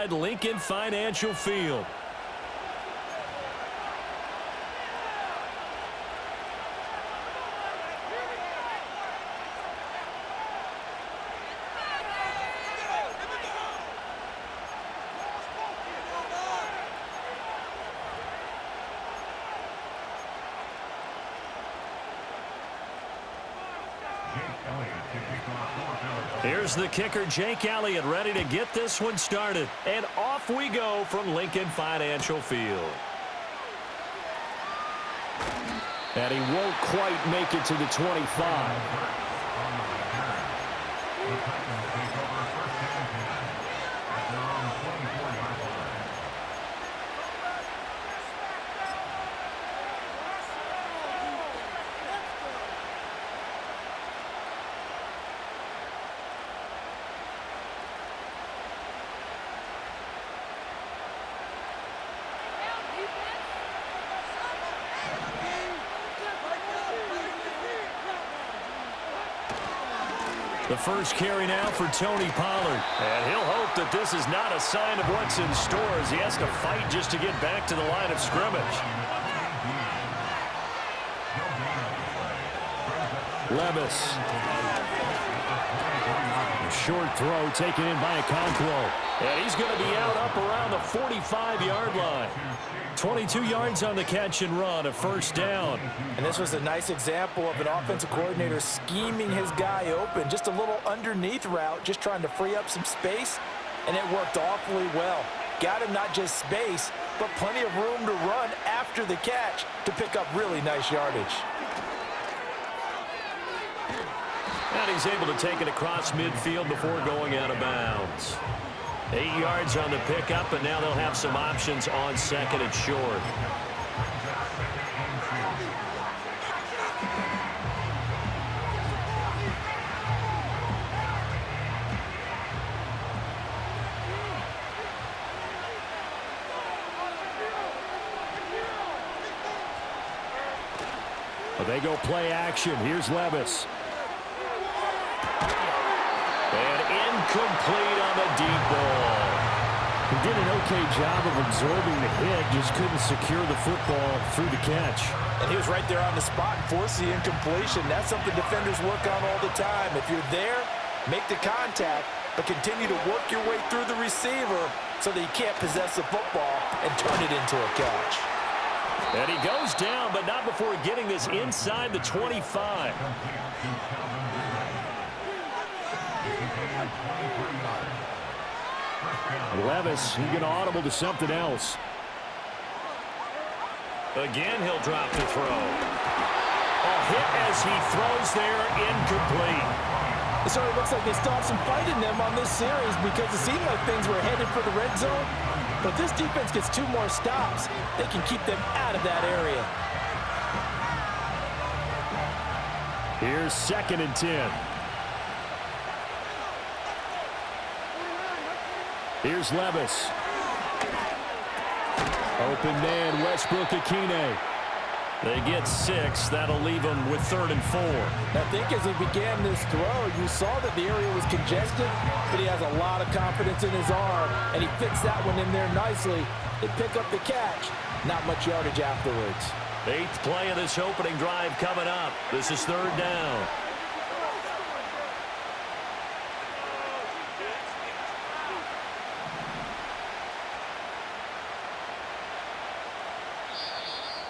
inside Lincoln Financial Field. Here's the kicker, Jake Elliott, ready to get this one started. And off we go from Lincoln Financial Field. And he won't quite make it to the 25. The first carry now for Tony Pollard. And he'll hope that this is not a sign of what's in store as he has to fight just to get back to the line of scrimmage. Levis. A short throw taken in by Okonkwo. And he's going to be out up around the 45-yard line. 22 yards on the catch and run, a first down. And this was a nice example of an offensive coordinator scheming his guy open. Just a little underneath route, just trying to free up some space, and it worked awfully well. Got him not just space, but plenty of room to run after the catch to pick up really nice yardage. And he's able to take it across midfield before going out of bounds. 8 yards on the pickup, and now they'll have some options on second and short. But they go play action. Here's Levis. Incomplete on the deep ball. He did an okay job of absorbing the hit, just couldn't secure the football through the catch. And he was right there on the spot, force the incompletion. That's something defenders work on all the time. If you're there, make the contact, but continue to work your way through the receiver so that you can't possess the football and turn it into a catch. And he goes down, but not before getting this inside the 25. Levis, he's going to audible to something else. Again, he'll drop the throw. A hit as he throws there, incomplete. It sort of looks like they still have some fight in them on this series because it seemed like things were headed for the red zone. But if this defense gets 2 more stops, they can keep them out of that area. Here's 2nd and 10. Here's Levis. Open man, Westbrook-Akine. They get 6. That'll leave them with 3rd and 4. I think as he began this throw, you saw that the area was congested, but he has a lot of confidence in his arm, and he fits that one in there nicely. They pick up the catch. Not much yardage afterwards. 8th play of this opening drive coming up. This is 3rd down.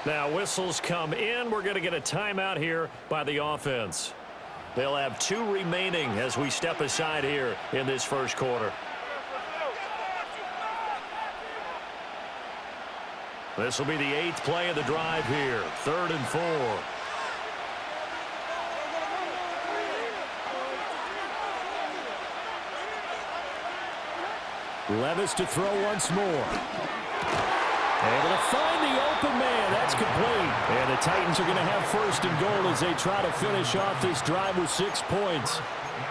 Now whistles come in. We're going to get a timeout here by the offense. They'll have 2 remaining as we step aside here in this first quarter. This will be the 8th play of the drive here. 3rd and 4. Levis to throw once more. Able to find the open man. That's complete. And the Titans are going to have 1st and goal as they try to finish off this drive with 6 points.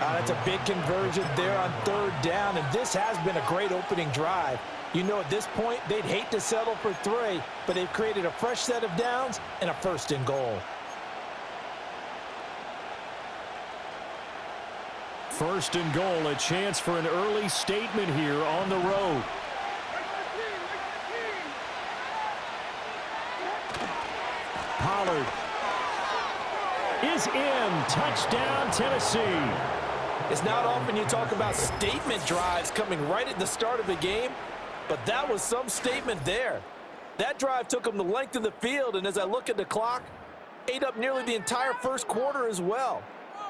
That's a big conversion there on 3rd down, and this has been a great opening drive. You know, at this point, they'd hate to settle for 3, but they've created a fresh set of downs and a 1st and goal. 1st and goal, a chance for an early statement here on the road. Pollard is in. Touchdown, Tennessee. It's not often you talk about statement drives coming right at the start of the game, but that was some statement there. That drive took them the length of the field, and as I look at the clock, ate up nearly the entire first quarter as well.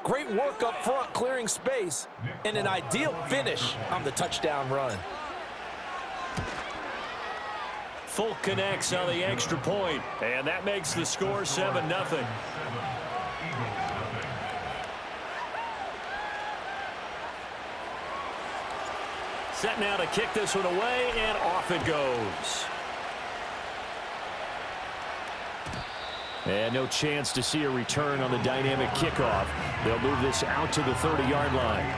Great work up front, clearing space, and an ideal finish on the touchdown run. Folk connects on the extra point, and that makes the score 7-0. Set now to kick this one away, and off it goes. And no chance to see a return on the dynamic kickoff. They'll move this out to the 30-yard line.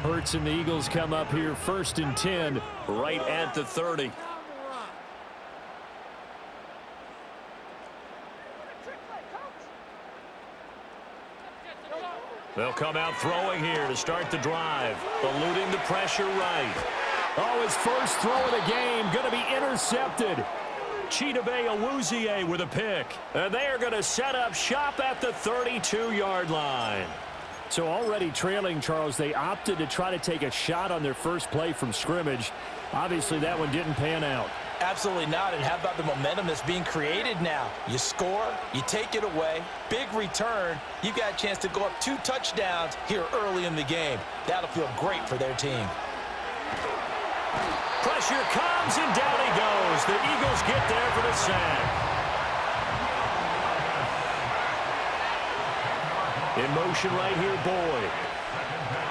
Hurts and the Eagles come up here 1st and 10, right at the 30. They'll come out throwing here to start the drive, eluding the pressure right. Oh, his first throw of the game going to be intercepted. Chidobe Awuzie with a pick. And they are going to set up shop at the 32-yard line. So already trailing, Charles, they opted to try to take a shot on their first play from scrimmage. Obviously, that one didn't pan out. Absolutely not, and how about the momentum that's being created now? You score, you take it away, big return. You got a chance to go up 2 touchdowns here early in the game. That'll feel great for their team. Pressure comes, and down he goes. The Eagles get there for the sack. In motion right here, Boyd.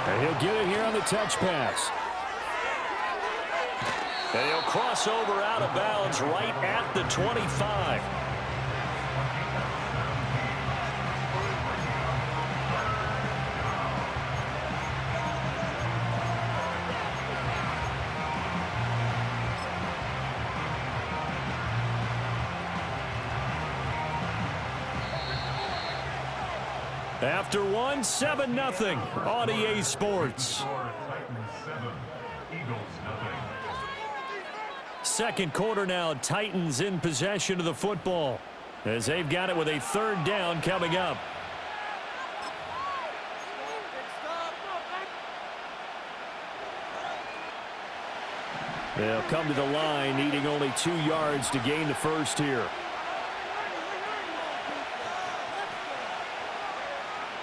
And he'll get it here on the touch pass. And he'll cross over out of bounds right at the 25. After one, 7-0 on EA Sports. Second quarter now, Titans in possession of the football as they've got it with a 3rd down coming up. They'll come to the line, needing only 2 yards to gain the first here.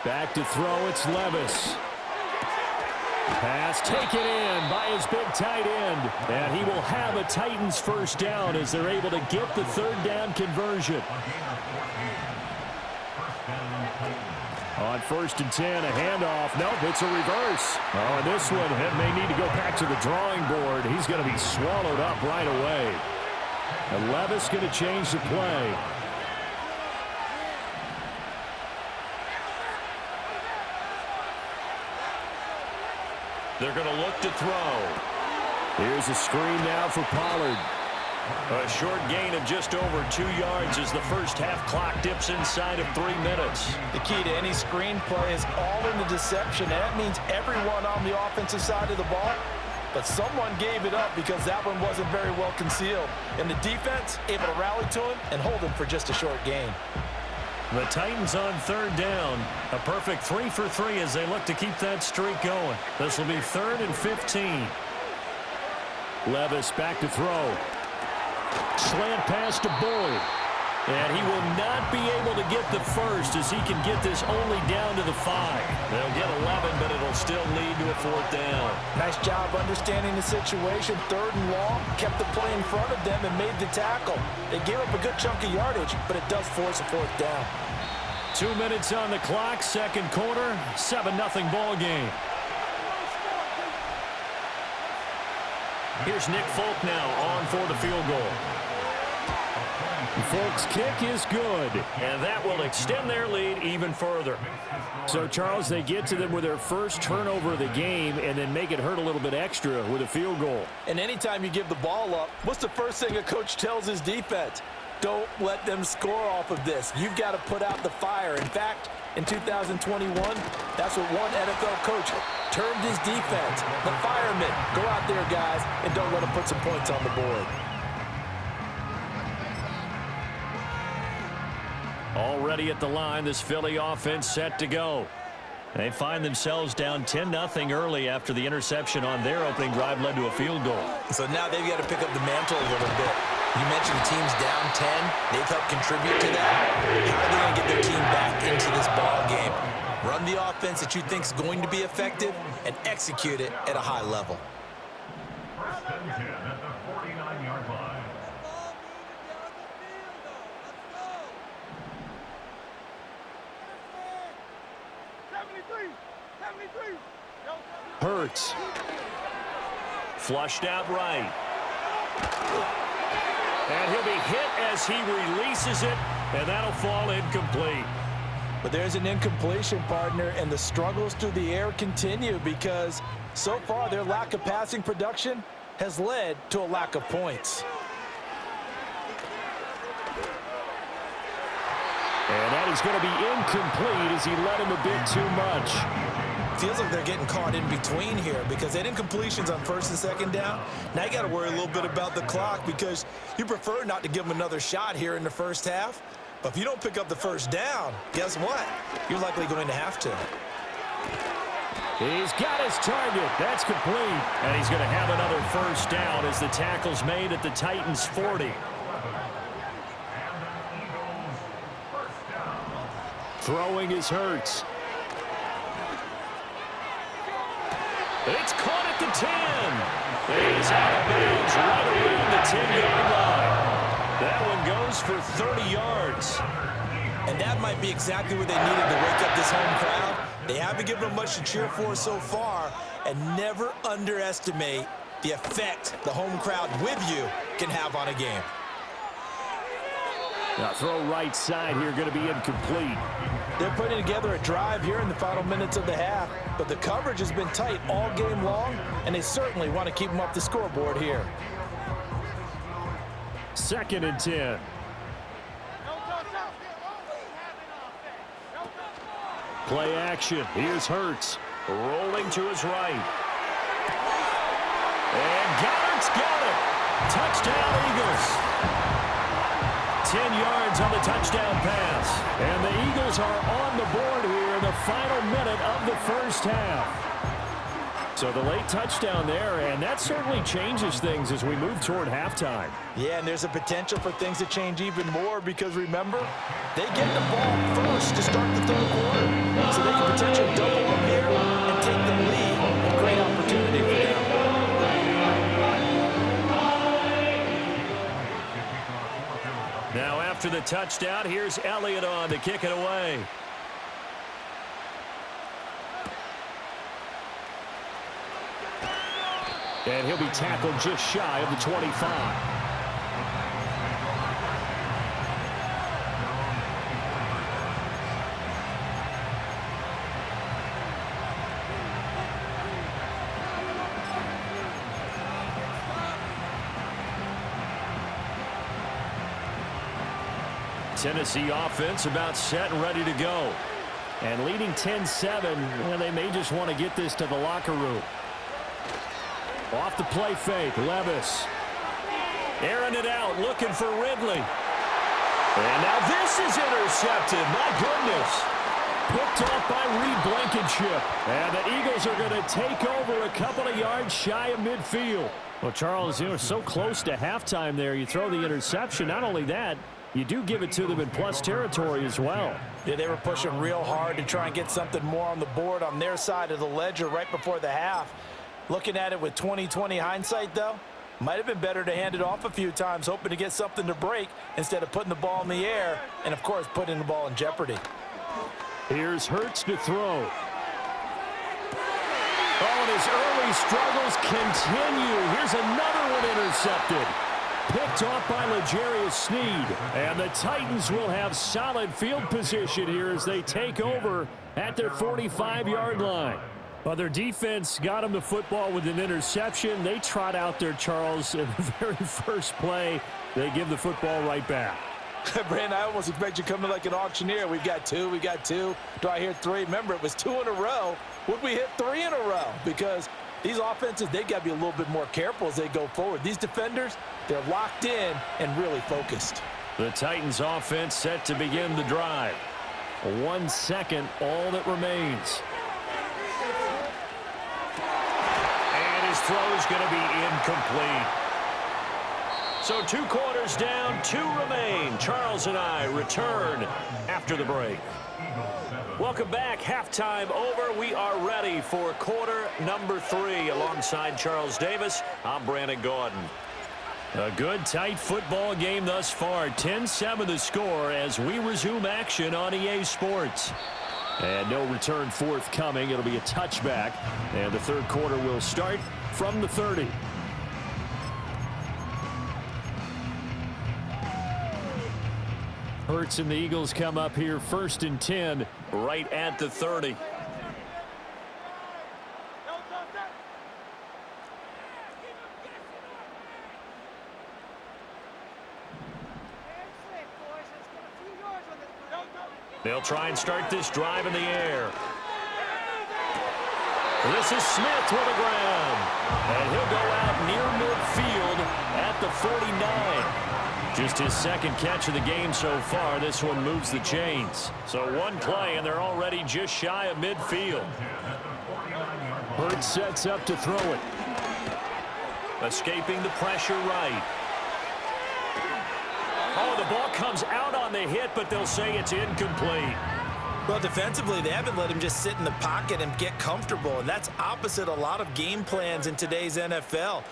Back to throw, it's Levis. Pass taken in by his big tight end. And he will have a Titans first down as they're able to get the 3rd down conversion. On 1st and 10, a handoff. Nope, it's a reverse. Oh, and this one may need to go back to the drawing board. He's going to be swallowed up right away. And Levis going to change the play. They're going to look to throw. Here's a screen now for Pollard. A short gain of just over 2 yards as the first half clock dips inside of 3 minutes. The key to any screen play is all in the deception. And that means everyone on the offensive side of the ball. But someone gave it up because that one wasn't very well concealed. And the defense able to rally to him and hold him for just a short gain. The Titans on 3rd down. A perfect 3 for 3 as they look to keep that streak going. This will be 3rd and 15. Levis back to throw. Slant pass to Boyd. And he will not be able to get the first as he can get this only down to the 5. They'll get 11, but it'll still lead to a 4th down. Nice job understanding the situation. 3rd and long, kept the play in front of them and made the tackle. They gave up a good chunk of yardage, but it does force a 4th down. 2 minutes on the clock, second quarter, 7-0 ball game. Here's Nick Folk now on for the field goal. Folks, kick is good. And that will extend their lead even further. So, Charles, they get to them with their first turnover of the game and then make it hurt a little bit extra with a field goal. And anytime you give the ball up, what's the first thing a coach tells his defense? Don't let them score off of this. You've got to put out the fire. In fact, in 2021, that's what one NFL coach termed his defense. The firemen. Go out there, guys, and don't let them put some points on the board. Already at the line, this Philly offense set to go. They find themselves down 10-0 early after the interception on their opening drive led to a field goal. So now they've got to pick up the mantle a little bit. You mentioned the team's down 10. They've helped contribute to that. How are they going to get their team back into this ball game? Run the offense that you think is going to be effective and execute it at a high level. First and 10 at the 49-yard line. Hurts. Flushed out right. And he'll be hit as he releases it, and that'll fall incomplete. But there's an incompletion, partner, and the struggles through the air continue because so far their lack of passing production has led to a lack of points. And that is going to be incomplete as he led him a bit too much. Feels like they're getting caught in between here because they had incompletions on first and second down. Now you got to worry a little bit about the clock because you prefer not to give them another shot here in the first half. But if you don't pick up the first down, guess what? You're likely going to have to. He's got his target. That's complete. And he's going to have another first down as the tackle's made at the Titans' 40. Throwing is Hurts. It's caught at the 10. He's out of bounds right around the 10-yard line. That one goes for 30 yards. And that might be exactly what they needed to wake up this home crowd. They haven't given them much to cheer for so far, and never underestimate the effect the home crowd with you can have on a game. Now throw right side here, going to be incomplete. They're putting together a drive here in the final minutes of the half, but the coverage has been tight all game long, and they certainly want to keep them off the scoreboard here. 2nd and 10. Play action. Here's Hurts. Rolling to his right. And Goddard's got it. Touchdown, Eagles. 10 yards on the touchdown pass. And the Eagles are on the board here in the final minute of the first half. So the late touchdown there, and that certainly changes things as we move toward halftime. Yeah, and there's a potential for things to change even more because, remember, they get the ball first to start the third quarter. So they can potentially double up here and take the lead. A great opportunity for them. Now after the touchdown, here's Elliott on to kick it away. And he'll be tackled just shy of the 25. Tennessee offense about set and ready to go. And leading 10-7, well, they may just want to get this to the locker room. Off the play fake, Levis. Airing it out, looking for Ridley. And now this is intercepted. My goodness. Picked off by Reed Blankenship. And the Eagles are going to take over a couple of yards shy of midfield. Well, Charles, you know, so close to halftime there. You throw the interception. Not only that, you do give it to them in plus territory as well. Yeah, they were pushing real hard to try and get something more on the board on their side of the ledger right before the half. Looking at it with 20/20 hindsight, though, might have been better to hand it off a few times, hoping to get something to break instead of putting the ball in the air and, of course, putting the ball in jeopardy. Here's Hurts to throw. Oh, and his early struggles continue. Here's another one intercepted. Picked off by L'Jarius Sneed. And the Titans will have solid field position here as they take over at their 45-yard line. Well, their defense got them the football with an interception. They trot out there, Charles, in the very first play. They give the football right back. Brandon, I almost expect you coming like an auctioneer. We've got two. Do I hear three? Remember, it was 2 in a row. Would we hit 3 in a row? Because these offenses, they got to be a little bit more careful as they go forward. These defenders, they're locked in and really focused. The Titans offense set to begin the drive. 1 second, all that remains. And his throw is going to be incomplete. So 2 quarters down, 2 remain. Charles and I return after the break. Welcome back. Halftime over. We are ready for quarter number 3. Alongside Charles Davis, I'm Brandon Gordon. A good, tight football game thus far. 10-7 the score as we resume action on EA Sports. And no return forthcoming. It'll be a touchback. And the third quarter will start from the 30. Hurts and the Eagles come up here 1st and 10 right at the 30. They'll try and start this drive in the air. This is Smith with the ground. And he'll go out near midfield at the 49. Just his second catch of the game so far. This one moves the chains. So 1 play, and they're already just shy of midfield. Hurts sets up to throw it. Escaping the pressure right. Oh, the ball comes out on the hit, but they'll say it's incomplete. Well, defensively, they haven't let him just sit in the pocket and get comfortable, and that's opposite a lot of game plans in today's NFL.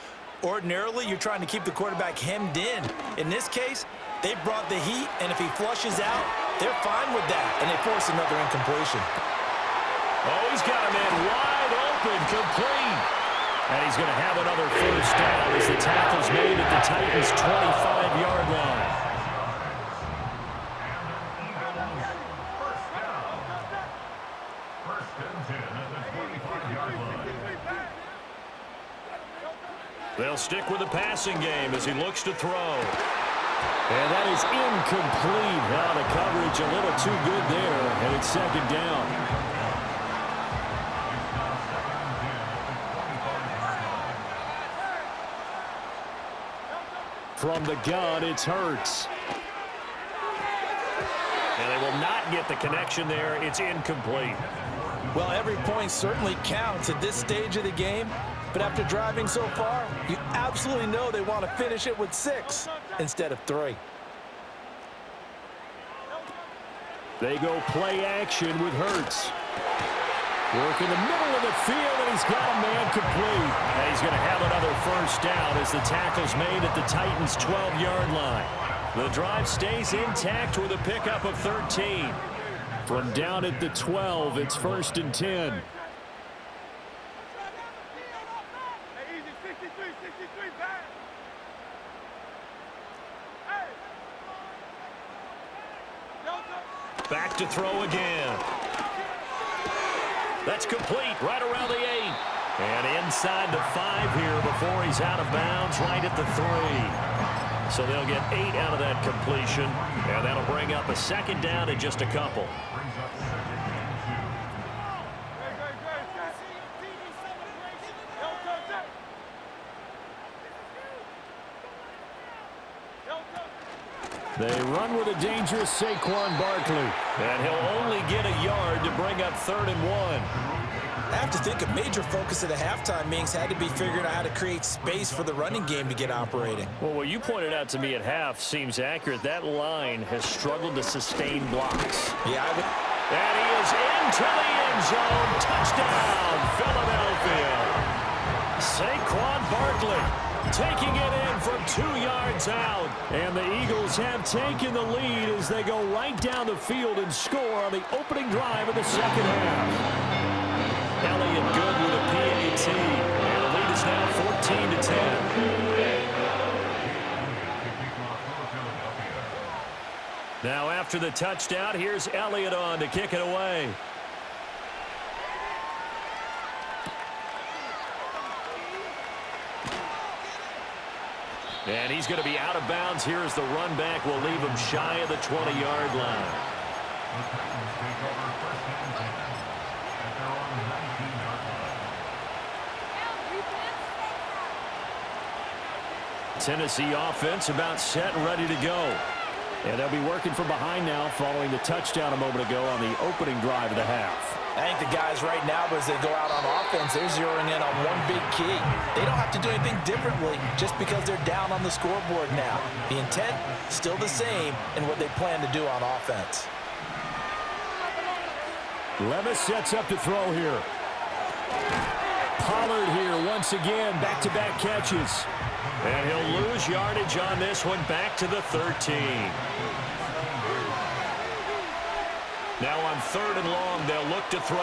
Ordinarily, you're trying to keep the quarterback hemmed in. In this case, they brought the heat, and if he flushes out, they're fine with that, and they force another incompletion. Oh, he's got a man wide open, complete. And he's going to have another first down as the tackle's made at the Titans' 25-yard line. They'll stick with the passing game as he looks to throw. And that is incomplete. Now the coverage a little too good there, and it's 2nd down. From the gun, it's Hurts. And they will not get the connection there. It's incomplete. Well, every point certainly counts at this stage of the game. But after driving so far, you absolutely know they want to finish it with 6 instead of 3. They go play action with Hurts. Work in the middle of the field, and he's got a man complete. And he's going to have another first down as the tackle's made at the Titans' 12-yard line. The drive stays intact with a pickup of 13. From down at the 12, it's 1st and 10. Back to throw again. That's complete right around the 8. And inside the 5 here before he's out of bounds right at the 3. So they'll get 8 out of that completion. And that'll bring up a 2nd down in just a couple. They run with a dangerous Saquon Barkley. And he'll only get a yard to bring up 3rd and 1. I have to think a major focus of the halftime meetings had to be figuring out how to create space for the running game to get operating. Well, what you pointed out to me at half seems accurate. That line has struggled to sustain blocks. Yeah, And he is into the end zone. Touchdown, Philadelphia. Saquon Barkley taking it in from 2 yards out. And the Eagles have taken the lead as they go right down the field and score on the opening drive of the 2nd half. Elliott good with a PAT. And the lead is now 14-10. Now after the touchdown, here's Elliott on to kick it away. And he's going to be out of bounds here as the run back will leave him shy of the 20-yard line. Tennessee offense about set and ready to go. And they'll be working from behind now following the touchdown a moment ago on the opening drive of the half. I think the guys right now, as they go out on offense, they're zeroing in on one big key. They don't have to do anything differently just because they're down on the scoreboard now. The intent, still the same in what they plan to do on offense. Levis sets up to throw here. Pollard here once again, back-to-back catches. And he'll lose yardage on this one, back to the 13. Now on 3rd and long, they'll look to throw.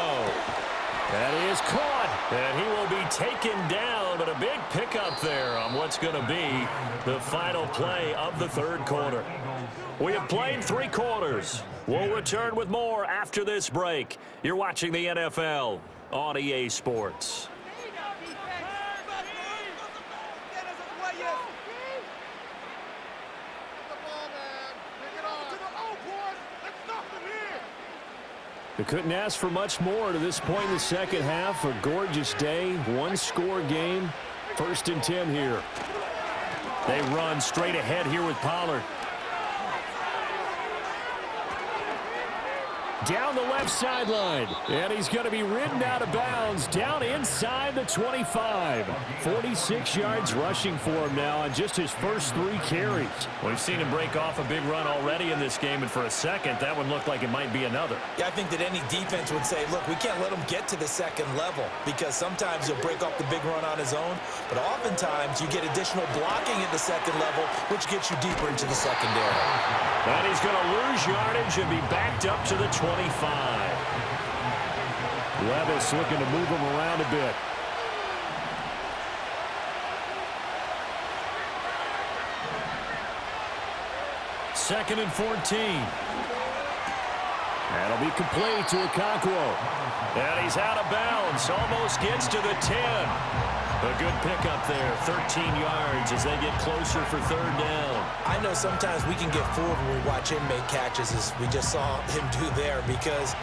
That is caught. And he will be taken down, but a big pickup there on what's going to be the final play of the 3rd quarter. We have played 3 quarters. We'll return with more after this break. You're watching the NFL on EA Sports. They couldn't ask for much more to this point in the second half. A gorgeous day, 1-score game. 1st and 10 here. They run straight ahead here with Pollard. Down the left sideline. And he's going to be ridden out of bounds down inside the 25. 46 yards rushing for him now on just his first 3 carries. We've seen him break off a big run already in this game, and for a second, that one looked like it might be another. Yeah, I think that any defense would say, look, we can't let him get to the 2nd level because sometimes he'll break off the big run on his own, but oftentimes you get additional blocking at the 2nd level, which gets you deeper into the secondary. And he's going to lose yardage and be backed up to the 25. Levis looking to move him around a bit. Second and 14. That'll be complete to Okonkwo. And he's out of bounds. Almost gets to the 10. A good pickup there. 13 yards as they get closer for 3rd down. I know sometimes we can get fooled when we watch him make catches, as we just saw him do there, because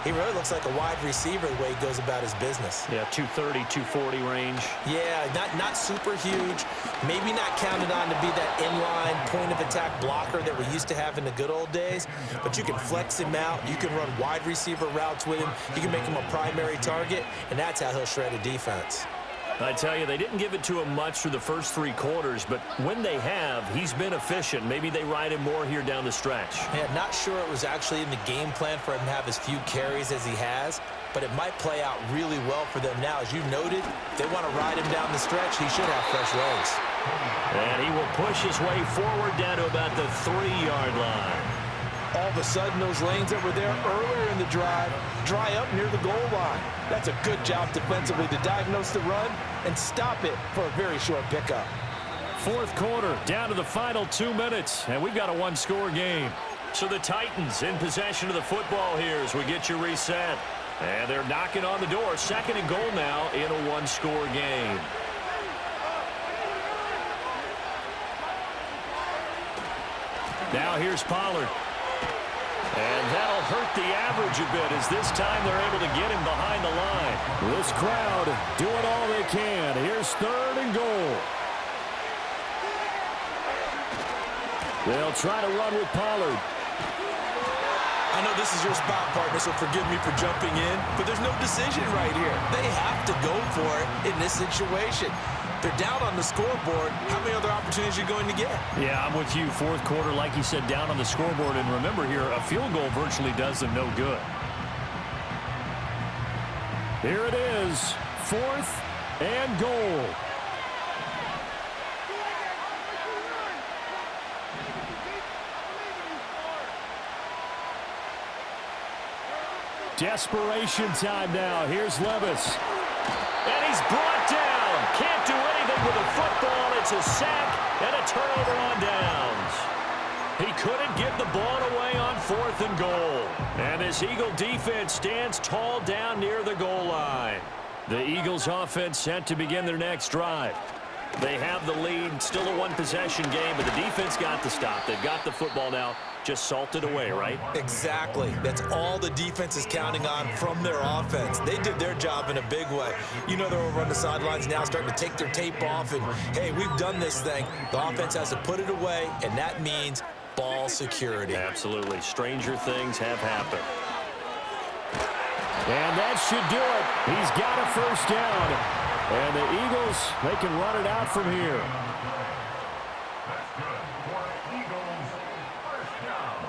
he really looks like a wide receiver the way he goes about his business. Yeah, 230, 240 range. Yeah, not super huge. Maybe not counted on to be that inline point-of-attack blocker that we used to have in the good old days, but you can flex him out. You can run wide receiver routes with him. You can make him a primary target, and that's how he'll shred a defense. I tell you, they didn't give it to him much through the first 3 quarters, but when they have, he's been efficient. Maybe they ride him more here down the stretch. Yeah, not sure it was actually in the game plan for him to have as few carries as he has, but it might play out really well for them now. As you noted, if they want to ride him down the stretch, he should have fresh legs. And he will push his way forward down to about the 3-yard line. All of a sudden, those lanes that were there earlier in the drive dry up near the goal line. That's a good job defensively to diagnose the run and stop it for a very short pickup. 4th quarter, down to the final 2 minutes, and we've got a 1-score game. So the Titans in possession of the football here as we get you reset. And they're knocking on the door. 2nd and goal now in a 1-score game. Now here's Pollard. And that'll hurt the average a bit as this time they're able to get him behind the line. This crowd doing all they can. Here's 3rd and goal. They'll try to run with Pollard. I know this is your spot, partner, so forgive me for jumping in, but there's no decision right here. They have to go for it in this situation. They're down on the scoreboard. How many other opportunities are you going to get? Yeah, I'm with you. 4th quarter, like you said, down on the scoreboard. And remember here, a field goal virtually does them no good. Here it is, 4th and goal. Desperation time now. Here's Levis. And he's brought down. Can't do anything with the football. It's a sack and a turnover on downs. He couldn't give the ball away on 4th and goal. And this Eagle defense stands tall down near the goal line. The Eagles offense set to begin their next drive. They have the lead, still a one-possession game, but the defense got the stop. They've got the football now, just salted away, right? Exactly. That's all the defense is counting on from their offense. They did their job in a big way. You know they're over on the sidelines now starting to take their tape off, and, hey, we've done this thing. The offense has to put it away, and that means ball security. Absolutely. Stranger things have happened. And that should do it. He's got a first down. And the Eagles, they can run it out from here. That's good for Eagles. First down.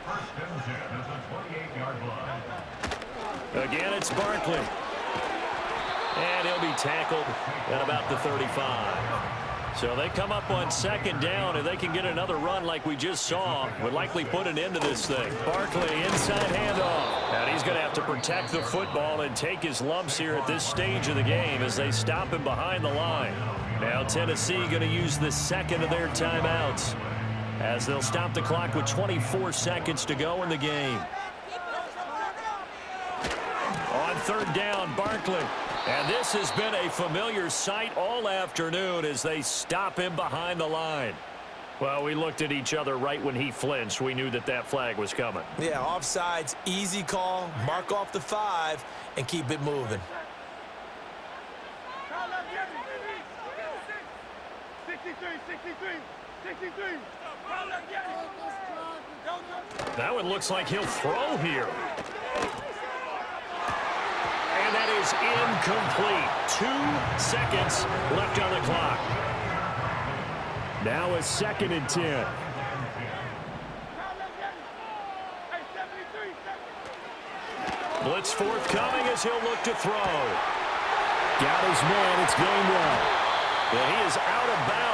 First and 10 is the 28-yard line. Again, it's Barkley. And he'll be tackled at about the 35. So they come up on 2nd down, and they can get another run like we just saw. Would likely put an end to this thing. Barkley, inside handoff. And he's going to have to protect the football and take his lumps here at this stage of the game as they stop him behind the line. Now Tennessee going to use the second of their timeouts as they'll stop the clock with 24 seconds to go in the game. On 3rd down, Barkley. And this has been a familiar sight all afternoon as they stop him behind the line. Well, we looked at each other right when he flinched. We knew that that flag was coming. Yeah, offsides, easy call, mark off the 5, and keep it moving. 63. That one looks like he'll throw here. And that is incomplete. 2 seconds left on the clock. Now a 2nd and 10. Blitz forthcoming as he'll look to throw. Got his man. It's game 1. Well, he is out of bounds